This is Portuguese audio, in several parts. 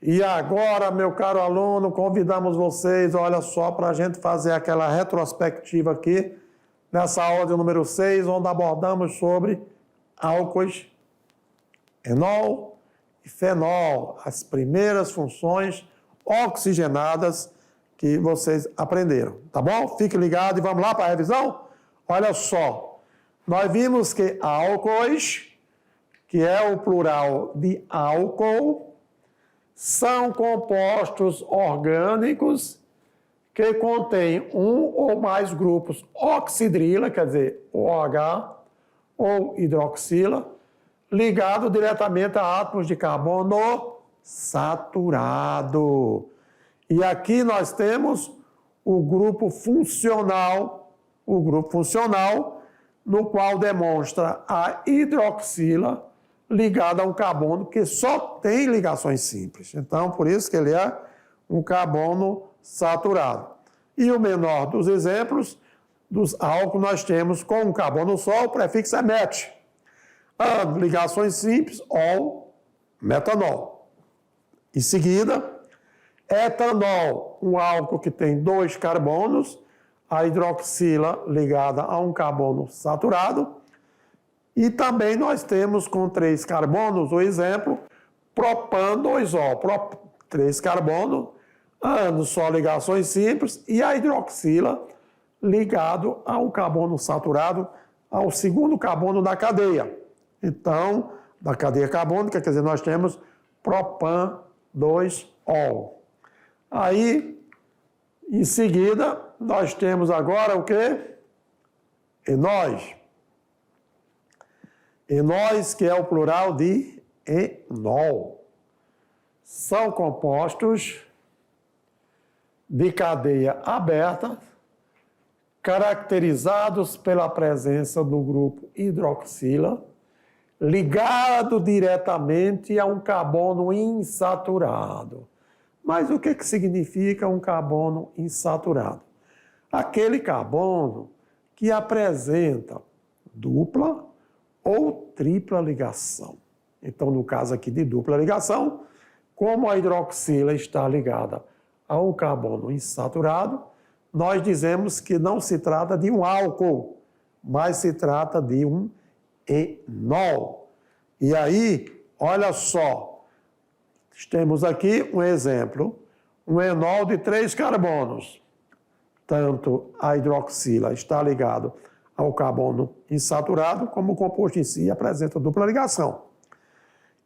E agora, meu caro aluno, convidamos vocês, olha só, para a gente fazer aquela retrospectiva aqui, nessa aula de número 6, onde abordamos sobre álcoois, enol e fenol, as primeiras funções oxigenadas que vocês aprenderam, tá bom? Fique ligado e vamos lá para a revisão? Olha só, nós vimos que álcoois, que é o plural de álcool, são compostos orgânicos que contêm um ou mais grupos oxidrila, quer dizer, OH ou hidroxila, ligado diretamente a átomos de carbono saturado. E aqui nós temos o grupo funcional, no qual demonstra a hidroxila ligada a um carbono que só tem ligações simples. Então, por isso que ele é um carbono saturado. E o menor dos exemplos dos álcools nós temos com um carbono só, o prefixo é met. Ligações simples, ol, metanol. Em seguida, etanol, um álcool que tem 2 carbonos, a hidroxila ligada a um carbono saturado. E também nós temos com 3 carbonos, o exemplo, propan 2O, 3 carbonos, só ligações simples, e a hidroxila ligado a um carbono saturado, ao segundo carbono da cadeia. Então, da cadeia carbônica, quer dizer, nós temos propan 2O. Aí, em seguida, nós temos agora o quê? Enóis. Enóis, que é o plural de enol. São compostos de cadeia aberta, caracterizados pela presença do grupo hidroxila, ligado diretamente a um carbono insaturado. Mas o que significa um carbono insaturado? Aquele carbono que apresenta dupla ou tripla ligação. Então, no caso aqui de dupla ligação, como a hidroxila está ligada a um carbono insaturado, nós dizemos que não se trata de um álcool, mas se trata de um enol. E aí, olha só, temos aqui um exemplo, um enol de 3 carbonos. Tanto a hidroxila está ligado ao carbono insaturado, como o composto em si apresenta dupla ligação.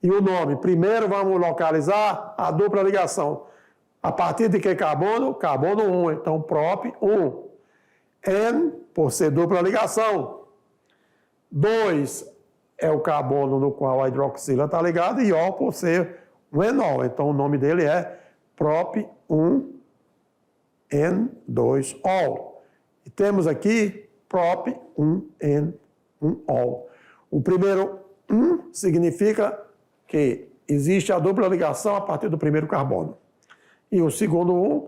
E o nome, primeiro vamos localizar a dupla ligação. A partir de que carbono? Carbono 1, então prop 1. N, por ser dupla ligação. 2 é o carbono no qual a hidroxila está ligada, e O por ser um enol. Então o nome dele é prop 1 N2O. E temos aqui prop 1N1O. O primeiro 1 significa que existe a dupla ligação a partir do primeiro carbono. E o segundo 1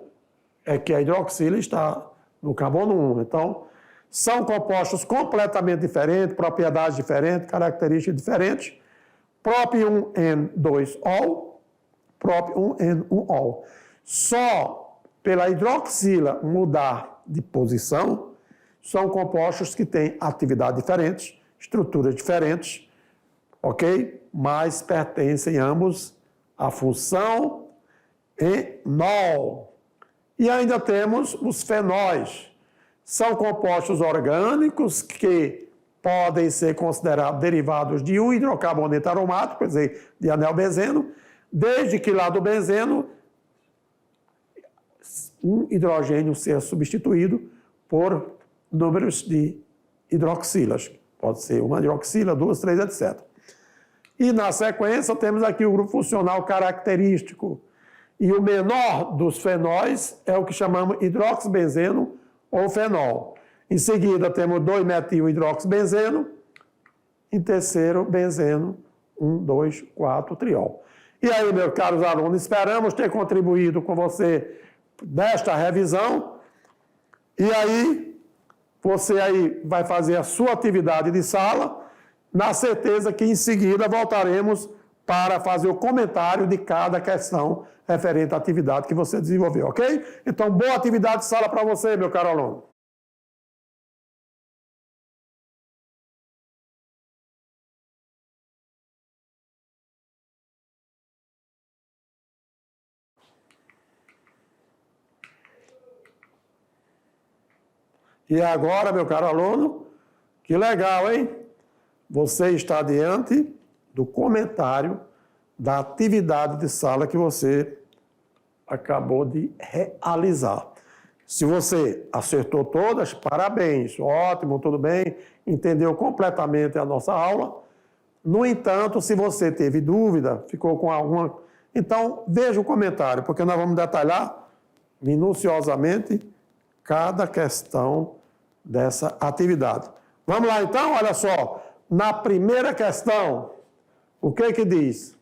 é que a hidroxila está no carbono 1. Então, são compostos completamente diferentes, propriedades diferentes, características diferentes. Prop 1N2O, prop 1N1O. Só pela hidroxila mudar de posição, são compostos que têm atividades diferentes, estruturas diferentes, ok? Mas pertencem ambos à função enol. E ainda temos os fenóis. São compostos orgânicos que podem ser considerados derivados de um hidrocarboneto aromático, quer dizer, de anel benzeno, desde que lá do benzeno um hidrogênio seja substituído por números de hidroxilas. Pode ser uma hidroxila, 2, 3, etc. E na sequência temos aqui o grupo funcional característico. E o menor dos fenóis é o que chamamos hidroxibenzeno ou fenol. Em seguida temos 2-metil-hidroxibenzeno. Em terceiro, benzeno, 1, 2, 4, triol. E aí, meus caros alunos, esperamos ter contribuído com você nesta revisão. E aí, você aí vai fazer a sua atividade de sala, na certeza que em seguida voltaremos para fazer o comentário de cada questão referente à atividade que você desenvolveu, ok? Então, boa atividade de sala para você, meu caro aluno. E agora, meu caro aluno, que legal, hein? Você está diante do comentário da atividade de sala que você acabou de realizar. Se você acertou todas, parabéns, ótimo, tudo bem, entendeu completamente a nossa aula. No entanto, se você teve dúvida, ficou com alguma... Então, veja o comentário, porque nós vamos detalhar minuciosamente cada questão dessa atividade. Vamos lá, então? Olha só. Na primeira questão, o que diz?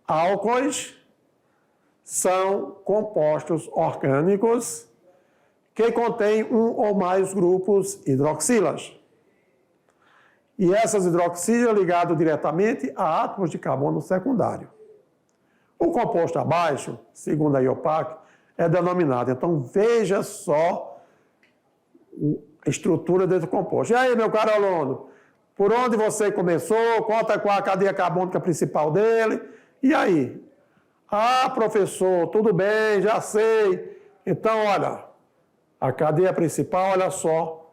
Álcoois são compostos orgânicos que contêm um ou mais grupos hidroxilas. E essas hidroxilas ligadas diretamente a átomos de carbono secundário. O composto abaixo, segundo a IUPAC, é denominado. Então, veja só a estrutura desse composto. E aí, meu caro aluno, por onde você começou? Conta qual a cadeia carbônica principal dele. E aí? Ah, professor, tudo bem, já sei. Então, olha, a cadeia principal, olha só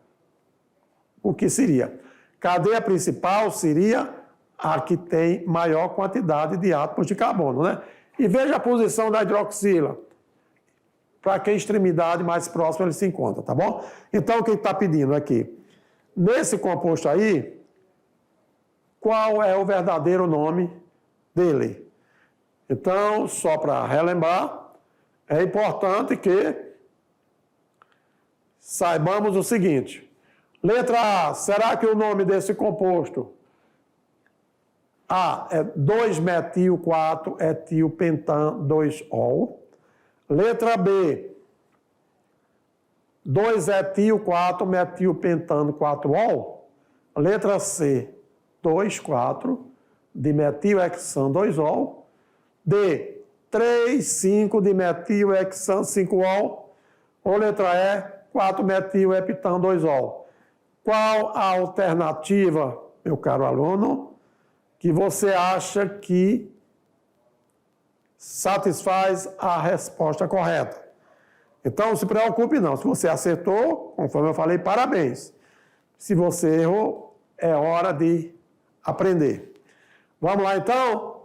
o que seria. Cadeia principal seria a que tem maior quantidade de átomos de carbono, né? E veja a posição da hidroxila. Para que extremidade mais próxima ele se encontra, tá bom? Então, o que está pedindo aqui? Nesse composto aí, qual é o verdadeiro nome dele? Então, só para relembrar, é importante que saibamos o seguinte. Letra A, será que o nome desse composto A é 2-metil-4-etilpentan-2-ol. Letra B, 2-etil-4-metilpentano-4-ol. Letra C, 2,4-dimetilhexan-2-ol. D, 3,5-dimetilhexan-5-ol. Ou letra E, 4-metilheptan-2-ol. Qual a alternativa, meu caro aluno, que você acha que satisfaz a resposta correta? Então, não se preocupe não. Se você acertou, conforme eu falei, parabéns. Se você errou, é hora de aprender. Vamos lá, então?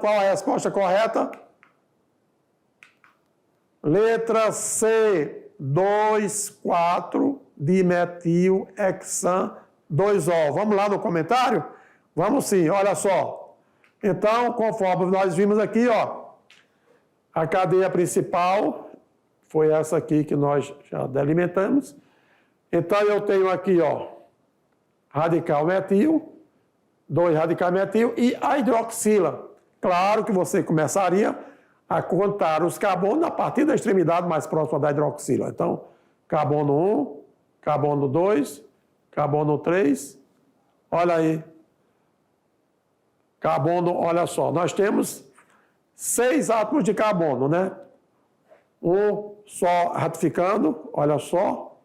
Qual a resposta correta? Letra C, 2,4-dimetilhexan-2-ol. Vamos lá no comentário? Vamos sim, olha só. Então, conforme nós vimos aqui, ó, a cadeia principal foi essa aqui que nós já delimitamos. Então, eu tenho aqui, ó, radical metil, 2 radical metil e a hidroxila. Claro que você começaria a contar os carbonos a partir da extremidade mais próxima da hidroxila. Então, carbono 1, carbono 2, carbono 3, olha aí. Carbono, olha só, nós temos 6 átomos de carbono, né? Um só ratificando, olha só.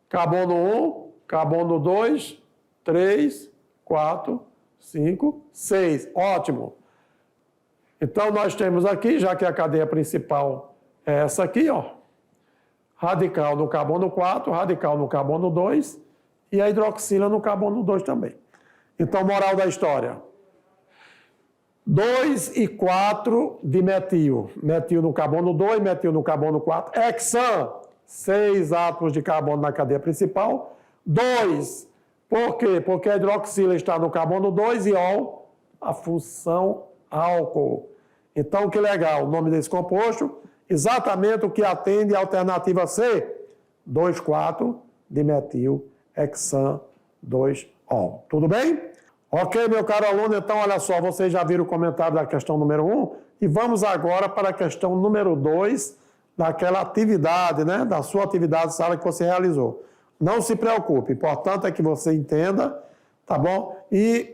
Carbono 1, carbono 2, 3, 4, 5, 6. Ótimo. Então, nós temos aqui, já que a cadeia principal é essa aqui, ó. Radical no carbono 4, radical no carbono 2 e a hidroxila no carbono 2 também. Então, moral da história. 2 e 4 de metil. Metil no carbono 2, metil no carbono 4. Hexan, 6 átomos de carbono na cadeia principal. 2. Por quê? Porque a hidroxila está no carbono 2 e ol, a função álcool. Então, que legal, o nome desse composto, exatamente o que atende à alternativa C, 2,4-dimetilhexan-2-ol. Tudo bem? Ok, meu caro aluno, então olha só, vocês já viram o comentário da questão número 1 e vamos agora para a questão número 2 daquela atividade, né, da sua atividade de sala que você realizou. Não se preocupe, o importante é que você entenda, tá bom? E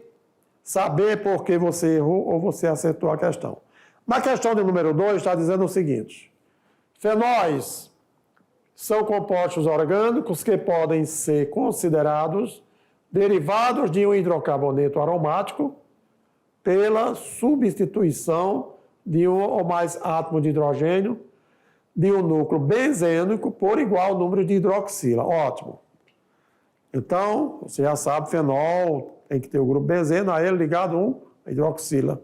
saber por que você errou ou você acertou a questão. Na questão de número 2, está dizendo o seguinte: fenóis são compostos orgânicos que podem ser considerados derivados de um hidrocarboneto aromático pela substituição de um ou mais átomos de hidrogênio de um núcleo benzênico por igual número de hidroxila. Ótimo. Então, você já sabe, fenol tem que ter o grupo benzeno, a ele ligado um hidroxila.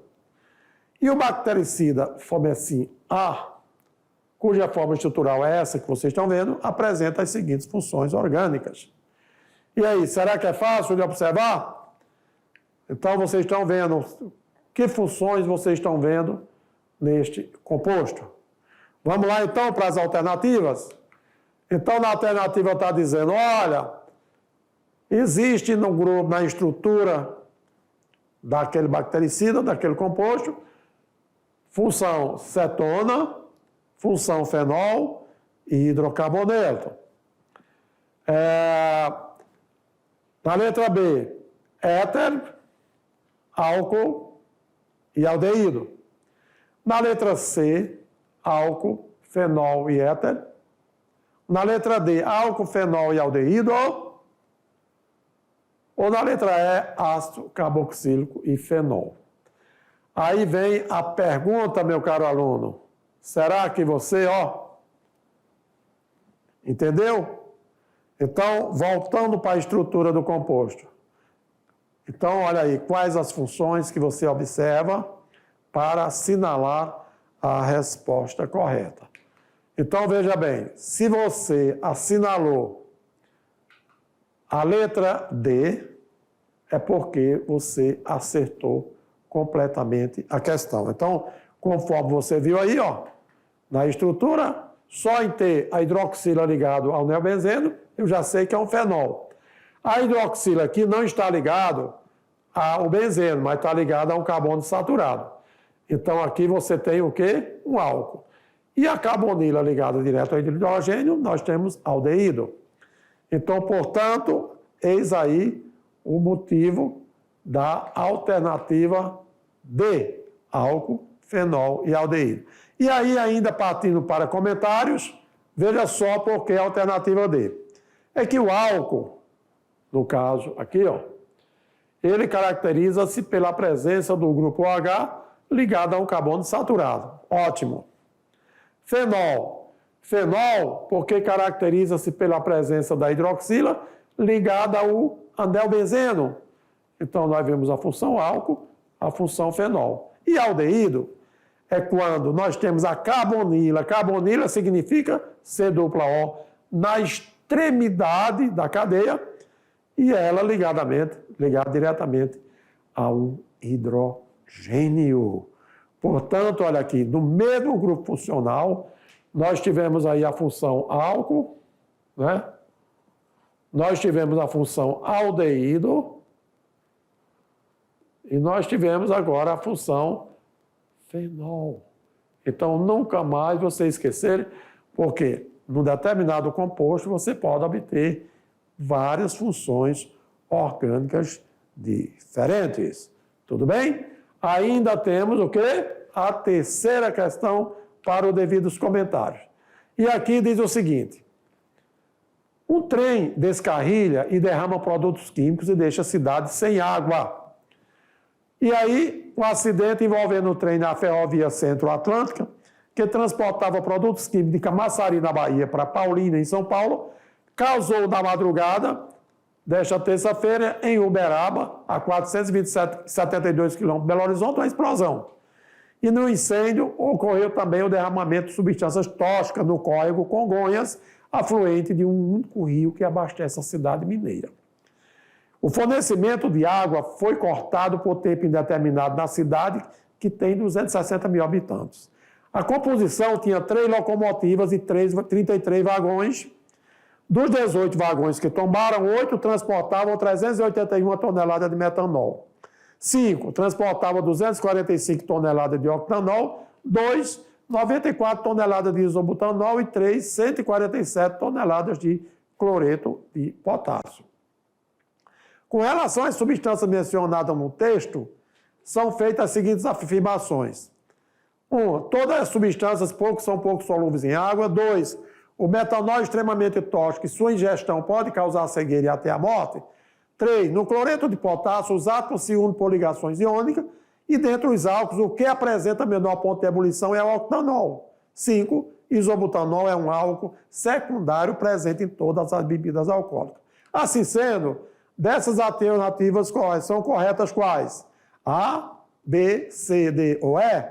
E o bactericida Fomecin A, cuja forma estrutural é essa que vocês estão vendo, apresenta as seguintes funções orgânicas. E aí, será que é fácil de observar? Então, vocês estão vendo que funções vocês estão vendo neste composto. Vamos lá, então, para as alternativas? Então, na alternativa está dizendo, olha, existe no grupo, na estrutura daquele bactericida, daquele composto, função cetona, função fenol e hidrocarboneto. Na letra B, éter, álcool e aldeído. Na letra C, álcool, fenol e éter. Na letra D, álcool, fenol e aldeído. Ou na letra E, ácido carboxílico e fenol. Aí vem a pergunta, meu caro aluno. Será que você, entendeu? Então, voltando para a estrutura do composto. Então, olha aí, quais as funções que você observa para assinalar a resposta correta. Então, veja bem, se você assinalou a letra D, é porque você acertou completamente a questão. Então, conforme você viu aí, na estrutura, só em ter a hidroxila ligado ao neobenzeno, eu já sei que é um fenol. A hidroxila aqui não está ligado ao benzeno, mas está ligado a um carbono saturado. Então, aqui você tem o quê? Um álcool. E a carbonila ligada direto ao hidrogênio, nós temos aldeído. Então, portanto, eis aí o motivo da alternativa D, álcool, fenol e aldeído. E aí, ainda partindo para comentários, veja só por que a alternativa D. É que o álcool, no caso aqui, ele caracteriza-se pela presença do grupo OH ligado a um carbono saturado. Ótimo. Fenol. Fenol, porque caracteriza-se pela presença da hidroxila ligada ao anelbenzeno. Então, nós vemos a função álcool, a função fenol. E aldeído é quando nós temos a carbonila. Carbonila significa C-O, na extremidade da cadeia, e ela ligada diretamente a um hidrogênio. Portanto, olha aqui, no mesmo grupo funcional, nós tivemos aí a função álcool, né? Nós tivemos a função aldeído e nós tivemos agora a função fenol. Então, nunca mais você esquecer, porque num determinado composto você pode obter várias funções orgânicas diferentes. Tudo bem? Ainda temos o quê? A terceira questão para os devidos comentários. E aqui diz o seguinte: um trem descarrilha e derrama produtos químicos e deixa a cidade sem água. E aí, um acidente envolvendo o trem na ferrovia Centro-Atlântica, que transportava produtos químicos de Camaçari, na Bahia, para Paulínia, em São Paulo, causou na madrugada desta terça-feira, em Uberaba, a 472 quilômetros de Belo Horizonte, uma explosão. E no incêndio ocorreu também o derramamento de substâncias tóxicas no córrego Congonhas, afluente de um único rio que abastece a cidade mineira. O fornecimento de água foi cortado por tempo indeterminado na cidade, que tem 260 mil habitantes. A composição tinha 3 locomotivas e 33 vagões. Dos 18 vagões que tombaram, 8 transportavam 381 toneladas de metanol. 5 transportavam 245 toneladas de octanol, 2, 94 toneladas de isobutanol e 3, 147 toneladas de cloreto de potássio. Com relação às substâncias mencionadas no texto, são feitas as seguintes afirmações. 1. Todas as substâncias são pouco solúveis em água. 2. O metanol é extremamente tóxico e sua ingestão pode causar cegueira e até a morte. 3. No cloreto de potássio, os átomos se unem por ligações iônicas e dentre os álcools, o que apresenta menor ponto de ebulição é o octanol. 5. Isobutanol é um álcool secundário presente em todas as bebidas alcoólicas. Assim sendo, dessas alternativas são corretas quais? A, B, C, D ou E?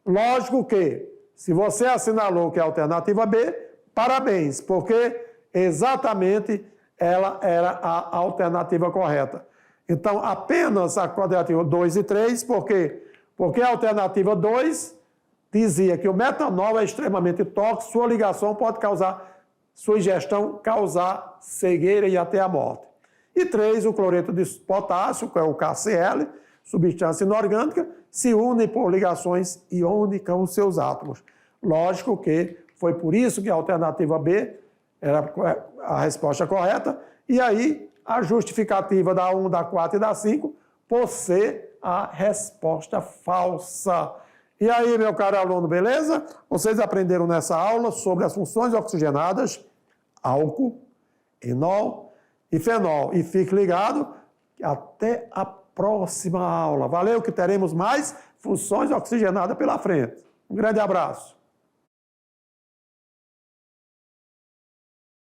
Lógico que, se você assinalou que é a alternativa B, parabéns, porque exatamente ela era a alternativa correta. Então, apenas a alternativa 2 e 3, por quê? Porque a alternativa 2 dizia que o metanol é extremamente tóxico, sua ligação pode causar, sua ingestão causar cegueira e até a morte. E 3, o cloreto de potássio, que é o KCl, substância inorgânica, se une por ligações iônicas os seus átomos. Lógico que foi por isso que a alternativa B era a resposta correta, e aí a justificativa da 1, da 4 e da 5 por ser a resposta falsa. E aí, meu caro aluno, beleza? Vocês aprenderam nessa aula sobre as funções oxigenadas, álcool, enol e fenol. E fique ligado, até a próxima aula. Valeu, que teremos mais funções oxigenadas pela frente. Um grande abraço.